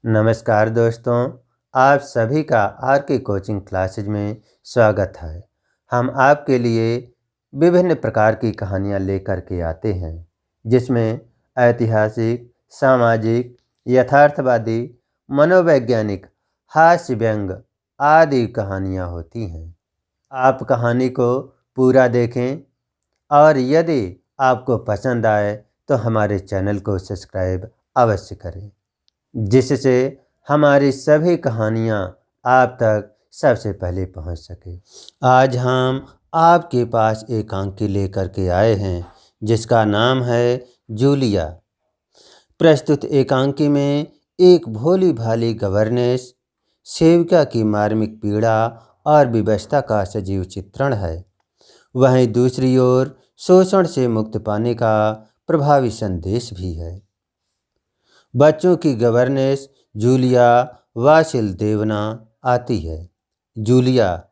नमस्कार दोस्तों, आप सभी का आर के कोचिंग क्लासेज में स्वागत है। हम आपके लिए विभिन्न प्रकार की कहानियाँ लेकर के आते हैं, जिसमें ऐतिहासिक, सामाजिक, यथार्थवादी, मनोवैज्ञानिक, हास्य व्यंग आदि कहानियाँ होती हैं। आप कहानी को पूरा देखें और यदि आपको पसंद आए तो हमारे चैनल को सब्सक्राइब अवश्य करें, जिससे हमारी सभी कहानियाँ आप तक सबसे पहले पहुँच सके। आज हम आपके पास एकांकी लेकर के आए हैं, जिसका नाम है जूलिया। प्रस्तुत एकांकी में एक भोली भाली गवर्नेस, सेविका की मार्मिक पीड़ा और विवशता का सजीव चित्रण है। वहीं दूसरी ओर शोषण से मुक्त पाने का प्रभावी संदेश भी है। बच्चों की गवर्नेस जूलिया वासुदेवना आती है। जूलिया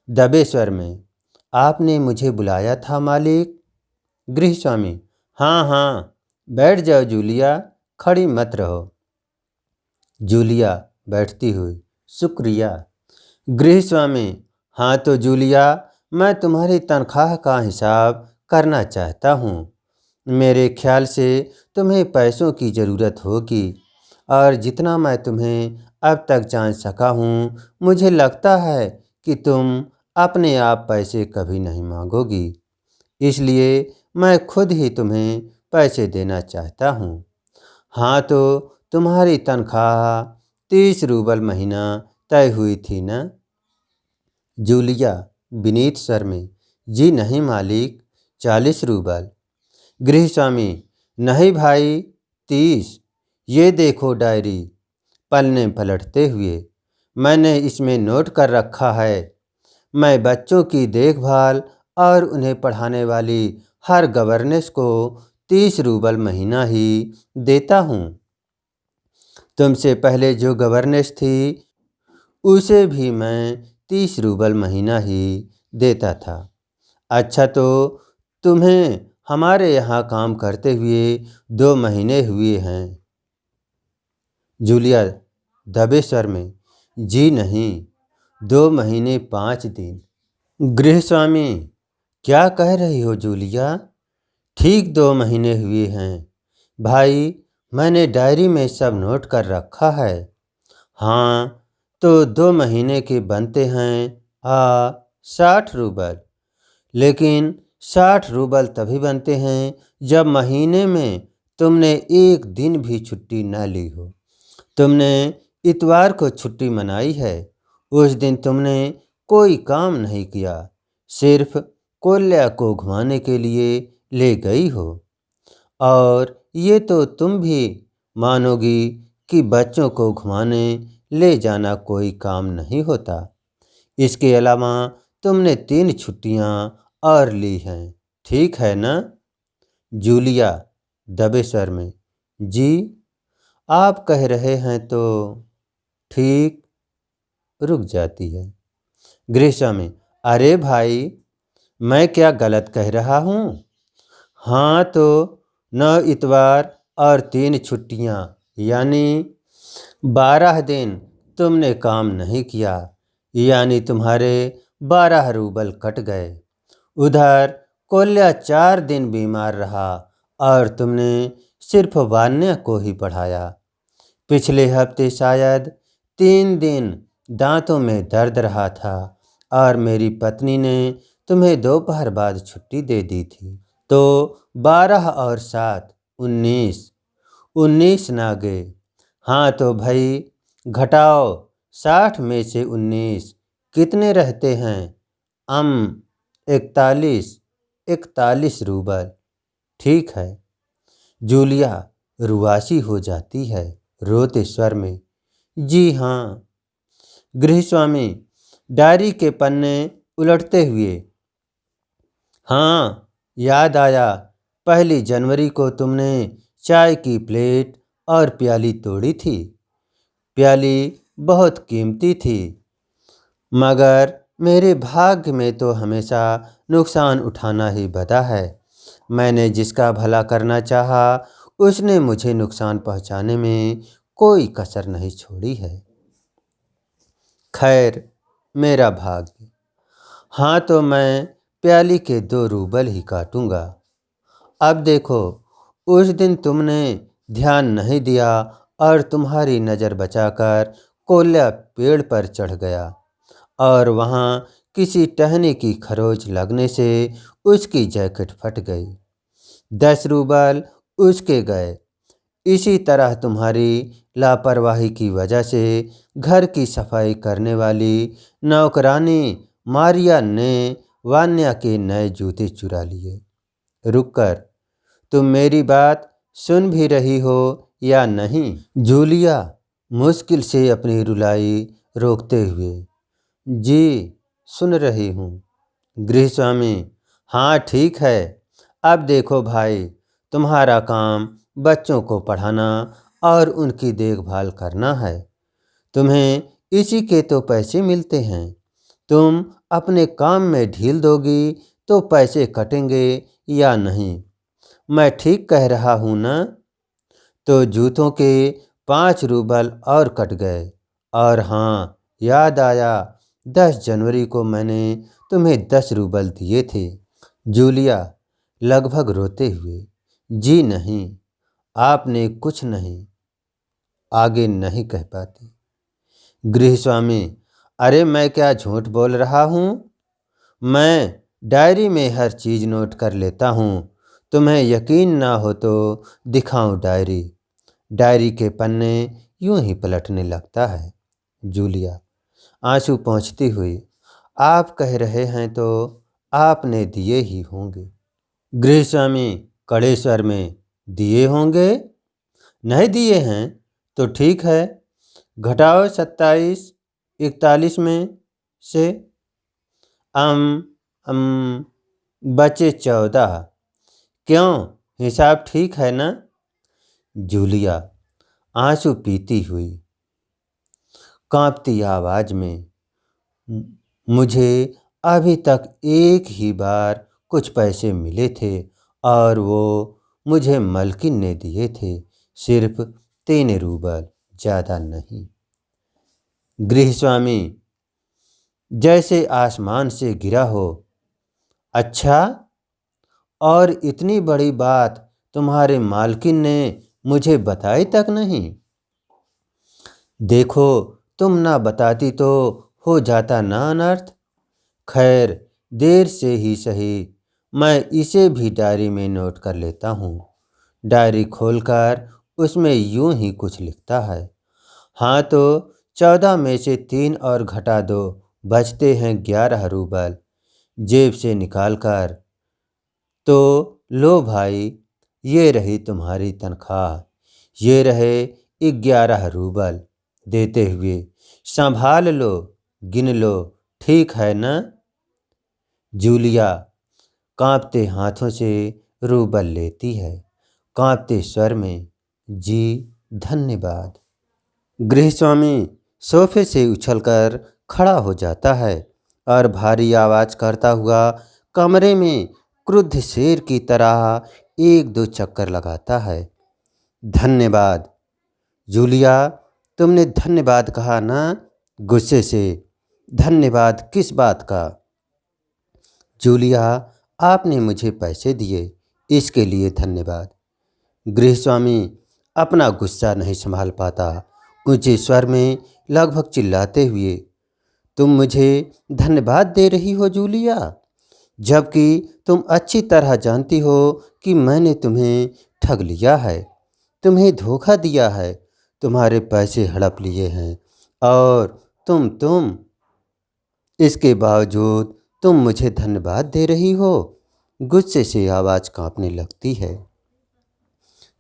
दबे स्वर में, आपने मुझे बुलाया था मालिक? गृहस्वामी, हाँ हाँ, बैठ जाओ जूलिया, खड़ी मत रहो। जूलिया बैठती हुई, शुक्रिया। गृहस्वामी, हाँ तो जूलिया, मैं तुम्हारी तनख्वाह का हिसाब करना चाहता हूँ। मेरे ख्याल से तुम्हें पैसों की ज़रूरत होगी, और जितना मैं तुम्हें अब तक जान सका हूँ, मुझे लगता है कि तुम अपने आप पैसे कभी नहीं मांगोगी। इसलिए मैं खुद ही तुम्हें पैसे देना चाहता हूँ। हाँ तो तुम्हारी तनख्वाह 30 रूबल महीना तय हुई थी ना? जूलिया विनीत स्वर में, जी नहीं मालिक, 40 रूबल। गृहस्वामी, नहीं भाई, 30। ये देखो डायरी। पलने पलटते हुए, मैंने इसमें नोट कर रखा है, मैं बच्चों की देखभाल और उन्हें पढ़ाने वाली हर गवर्नेस को 30 रूबल महीना ही देता हूँ। तुमसे पहले जो गवर्नेस थी, उसे भी मैं 30 रूबल महीना ही देता था। अच्छा तो तुम्हें हमारे यहाँ काम करते हुए 2 महीने हुए हैं। जूलिया दबे स्वर में, जी नहीं, 2 महीने 5 दिन। गृहस्वामी, क्या कह रही हो जूलिया? ठीक 2 महीने हुए हैं भाई, मैंने डायरी में सब नोट कर रखा है। हाँ तो 2 महीने के बनते हैं 60 रूबल। लेकिन 60 रूबल तभी बनते हैं जब महीने में तुमने एक दिन भी छुट्टी न ली हो। तुमने इतवार को छुट्टी मनाई है, उस दिन तुमने कोई काम नहीं किया, सिर्फ कोल्या को घुमाने के लिए ले गई हो। और ये तो तुम भी मानोगी कि बच्चों को घुमाने ले जाना कोई काम नहीं होता। इसके अलावा तुमने 3 छुट्टियाँ और ली हैं, ठीक है ना? जूलिया दबे स्वर में, जी आप कह रहे हैं तो ठीक। रुक जाती है। गृहस्वामी, अरे भाई, मैं क्या गलत कह रहा हूँ? हाँ तो 9 इतवार और 3 छुट्टियाँ, यानी 12 दिन तुमने काम नहीं किया, यानी तुम्हारे 12 रूबल कट गए। उधर कोल्या 4 दिन बीमार रहा और तुमने सिर्फ वान्या को ही पढ़ाया। पिछले हफ्ते शायद 3 दिन दांतों में दर्द रहा था और मेरी पत्नी ने तुम्हें दोपहर बाद छुट्टी दे दी थी। तो 12 और 7 19 नागे। हाँ तो भाई घटाओ, 60 में से 19 कितने रहते हैं? 41 रूबल। ठीक है। जूलिया रुआसी हो जाती है, रोते स्वर में, जी हाँ। गृहस्वामी डायरी के पन्ने उलटते हुए, हाँ याद आया, 1 जनवरी को तुमने चाय की प्लेट और प्याली तोड़ी थी। प्याली बहुत कीमती थी, मगर मेरे भाग्य में तो हमेशा नुकसान उठाना ही बधा है। मैंने जिसका भला करना चाहा, उसने मुझे नुकसान पहुंचाने में कोई कसर नहीं छोड़ी है। खैर, मेरा भाग्य। हाँ, तो मैं प्याली के 2 रूबल ही काटूंगा। अब देखो, उस दिन तुमने ध्यान नहीं दिया और तुम्हारी नज़र बचाकर कोल्ला पेड़ पर चढ़ गया और वहाँ किसी टहनी की खरोच लगने से उसकी जैकेट फट गई। 10 रूबल उसके गए। इसी तरह तुम्हारी लापरवाही की वजह से घर की सफाई करने वाली नौकरानी मारिया ने वान्या के नए जूते चुरा लिए। रुककर, तुम मेरी बात सुन भी रही हो या नहीं? जूलिया मुश्किल से अपनी रुलाई रोकते हुए, जी, सुन रही हूँ। गृहस्वामी, हाँ ठीक है। अब देखो भाई, तुम्हारा काम बच्चों को पढ़ाना और उनकी देखभाल करना है। तुम्हें इसी के तो पैसे मिलते हैं। तुम अपने काम में ढील दोगी तो पैसे कटेंगे या नहीं? मैं ठीक कह रहा हूँ ना? तो जूतों के 5 रूबल और कट गए। और हाँ, याद आया, 10 जनवरी को मैंने तुम्हें 10 रूबल दिए थे। जूलिया लगभग रोते हुए, जी नहीं, आपने कुछ नहीं, आगे नहीं कह पाती। गृहस्वामी, अरे मैं क्या झूठ बोल रहा हूँ? मैं डायरी में हर चीज़ नोट कर लेता हूँ। तुम्हें यकीन ना हो तो दिखाऊं डायरी। डायरी के पन्ने यूं ही पलटने लगता है। जूलिया आंसू पोंछती हुई, आप कह रहे हैं तो आपने दिए ही होंगे। गृहस्वामी कड़े स्वर में, दिए होंगे? नहीं दिए हैं तो ठीक है, घटाओ 27 41 में से। अम अम बचे 14। क्यों, हिसाब ठीक है ना? जूलिया आंसू पीती हुई, कांपती आवाज में, मुझे अभी तक एक ही बार कुछ पैसे मिले थे और वो मुझे मलकिन ने दिए थे, सिर्फ 3 रूबल, ज़्यादा नहीं। गृहस्वामी जैसे आसमान से गिरा हो। अच्छा, और इतनी बड़ी बात तुम्हारे मालकिन ने मुझे बताई तक नहीं? देखो, तुम ना बताती तो हो जाता ना अनर्थ। खैर, देर से ही सही, मैं इसे भी डायरी में नोट कर लेता हूँ। डायरी खोलकर उसमें यूं ही कुछ लिखता है। हाँ, तो 14 में से 3 और घटा दो, बचते हैं 11 रूबल। जेब से निकालकर, तो लो भाई, ये रही तुम्हारी तनख्वाह, ये रहे 11 रूबल, देते हुए, संभाल लो, गिन लो, ठीक है ना? जूलिया कांपते हाथों से रूबल लेती है, कांपते स्वर में, जी, धन्यवाद। गृहस्वामी सोफे से उछलकर खड़ा हो जाता है और भारी आवाज करता हुआ कमरे में क्रुद्ध शेर की तरह 1-2 चक्कर लगाता है। धन्यवाद। जूलिया, तुमने धन्यवाद कहा ना? गुस्से से, धन्यवाद किस बात का? जूलिया, आपने मुझे पैसे दिए, इसके लिए धन्यवाद। गृहस्वामी अपना गुस्सा नहीं संभाल पाता, ऊंचे स्वर में लगभग चिल्लाते हुए, तुम मुझे धन्यवाद दे रही हो जूलिया, जबकि तुम अच्छी तरह जानती हो कि मैंने तुम्हें ठग लिया है, तुम्हें धोखा दिया है, तुम्हारे पैसे हड़प लिए हैं और तुम इसके बावजूद तुम मुझे धन्यवाद दे रही हो। गुस्से से आवाज़ कांपने लगती है।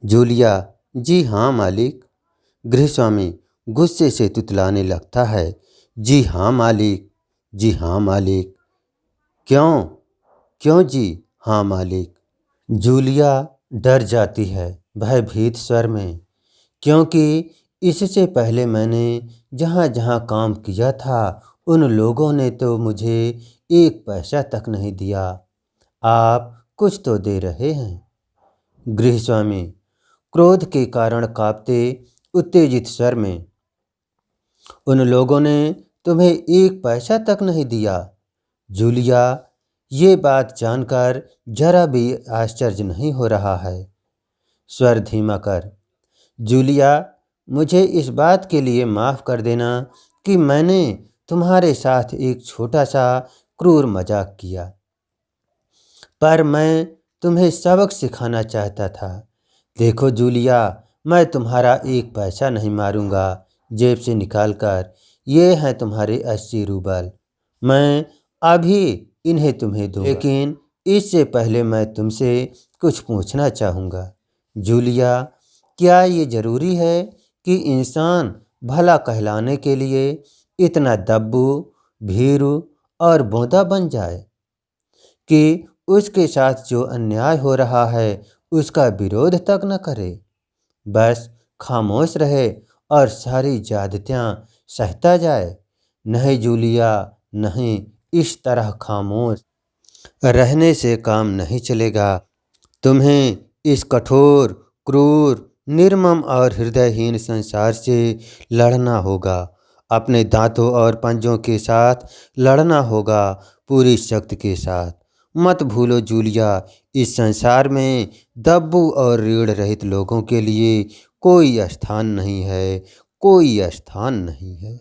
जूलिया, जी हाँ मालिक। गृहस्वामी गुस्से से तुतलाने लगता है, जी हाँ मालिक, जी हाँ मालिक। क्यों, क्यों जी हाँ मालिक? जूलिया डर जाती है भयभीत स्वर में, क्योंकि इससे पहले मैंने जहाँ जहाँ काम किया था उन लोगों ने तो मुझे 1 पैसा तक नहीं दिया। आप कुछ तो दे रहे हैं। गृहस्वामी क्रोध के कारण कांपते उत्तेजित स्वर में। उन लोगों ने तुम्हें 1 पैसा तक नहीं दिया। जूलिया, ये बात जानकर जरा भी आश्चर्य नहीं हो रहा है। स्वर धीमा कर। जूलिया, मुझे इस बात के लिए माफ़ कर देना कि मैंने तुम्हारे साथ एक छोटा सा क्रूर मजाक किया, पर मैं तुम्हें सबक सिखाना चाहता था। देखो जूलिया, मैं तुम्हारा 1 पैसा नहीं मारूंगा। जेब से निकालकर, ये हैं तुम्हारे 80 रूबल। मैं अभी इन्हें तुम्हें दूंगा, लेकिन इससे पहले मैं तुमसे कुछ पूछना चाहूँगा। जूलिया, क्या ये ज़रूरी है कि इंसान भला कहलाने के लिए इतना दब्बू, भीरू और बोंदा बन जाए कि उसके साथ जो अन्याय हो रहा है उसका विरोध तक न करे, बस खामोश रहे और सारी ज्यादतियाँ सहता जाए? नहीं जूलिया, नहीं, इस तरह खामोश रहने से काम नहीं चलेगा। तुम्हें इस कठोर, क्रूर, निर्मम और हृदयहीन संसार से लड़ना होगा। अपने दांतों और पंजों के साथ लड़ना होगा, पूरी शक्ति के साथ। मत भूलो जूलिया, इस संसार में दब्बू और रीढ़ रहित लोगों के लिए कोई स्थान नहीं है, कोई स्थान नहीं है।